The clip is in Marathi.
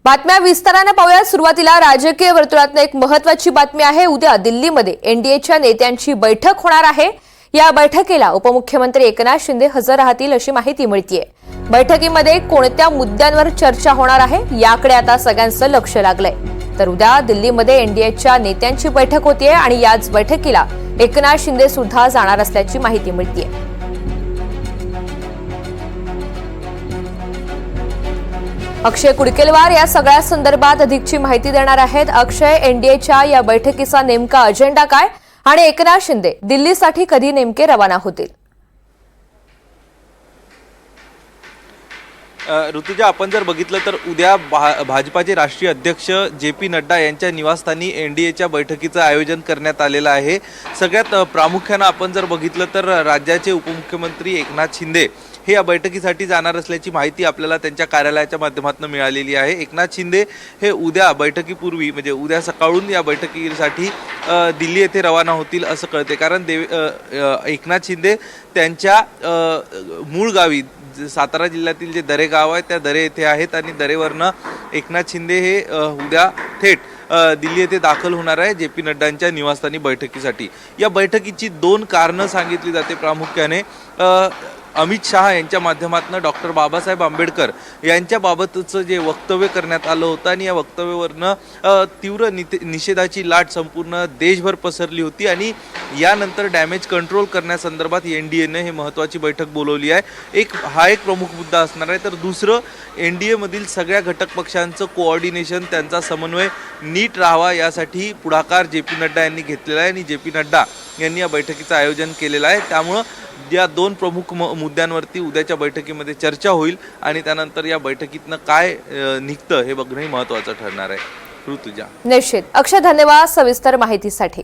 बातम्या विस्ताराने पाहूया। सुरुवातीला राजकीय वर्तुळातून एक महत्त्वाची बातमी आहे। उद्या दिल्लीमध्ये एनडीएच्या नेत्यांची बैठक होणार आहे। या बैठकीला उपमुख्यमंत्री एकनाथ शिंदे हजर राहतील अशी माहिती मिळतेय। बैठकीमध्ये कोणत्या मुद्द्यांवर चर्चा होणार आहे याकडे आता सगळ्यांचं लक्ष लागलंय। तर उद्या दिल्लीमध्ये एनडीएच्या नेत्यांची बैठक होतीये आणि याच बैठकीला एकनाथ शिंदे सुद्धा जाणार असल्याची माहिती मिळतेय। अक्षय कुडकेलवार या सगळ्या संदर्भात अधिकची माहिती देणार आहेत। अक्षय, एनडीएच्या या बैठकीचा नेमका अजेंडा काय आणि एकनाथ शिंदे दिल्लीसाठी कधी नेमके रवाना होतील? ऋतुजा, आपण जर बघितलं तर उद्या भाजपाचे राष्ट्रीय अध्यक्ष जे.पी. नड्डा यांच्या निवासस्थानी एनडीएच्या बैठकीचं आयोजन करण्यात आलेलं आहे। सगळ्यात प्रामुख्यानं आपण जर बघितलं तर राज्याचे उपमुख्यमंत्री एकनाथ शिंदे हे या बैठकीसाठी जाणार असल्याची माहिती आपल्याला त्यांच्या कार्यालयाच्या माध्यमातून मिळालेली आहे। एकनाथ शिंदे हे उद्या बैठकीपूर्वी म्हणजे उद्या सकाळून या बैठकीसाठी दिल्ली येथे रवाना होतील असं कळते। कारण एकनाथ शिंदे त्यांच्या मूळ गावी सातारा जिल्ह्यातील जे दरे गाव आहे त्या दरे येथे आहेत आणि दरेवरनं एकनाथ शिंदे हे उद्या थेट दिल्ली येथे दाखल होणार आहे जे.पी. नड्डांच्या निवासस्थानी बैठकीसाठी। या बैठकीची दोन कारणं सांगितली जाते प्रामुख्याने। अमित शहा यांच्या माध्यमातून डॉक्टर बाबासाहेब आंबेडकर यांच्याबाबतचं जे वक्तव्य करण्यात आलं होतं आणि या वक्तव्यावरनं तीव्र निषेधाची लाट संपूर्ण देशभर पसरली होती आणि यानंतर डॅमेज कंट्रोल करण्यासंदर्भात एनडीएने हे महत्त्वाची बैठक बोलवली आहे। हा एक प्रमुख मुद्दा असणार आहे। तर दुसरं, एनडीएमधील सगळ्या घटक पक्षांचं कोऑर्डिनेशन, त्यांचा समन्वय नीट राहावा यासाठी पुढाकार जे.पी. नड्डा यांनी घेतलेला आहे आणि जे.पी. नड्डा यांनी या बैठकीचं आयोजन केलेलं आहे। त्यामुळं या दोन प्रमुख मुद्द्यांवरती उद्याच्या बैठकीमध्ये चर्चा होईल आणि त्यानंतर या बैठकीतनं काय निघतं हे बघणंही महत्त्वाचं ठरणार आहे। ऋतुजा, निश्चित। अक्षय, धन्यवाद सविस्तर माहितीसाठी।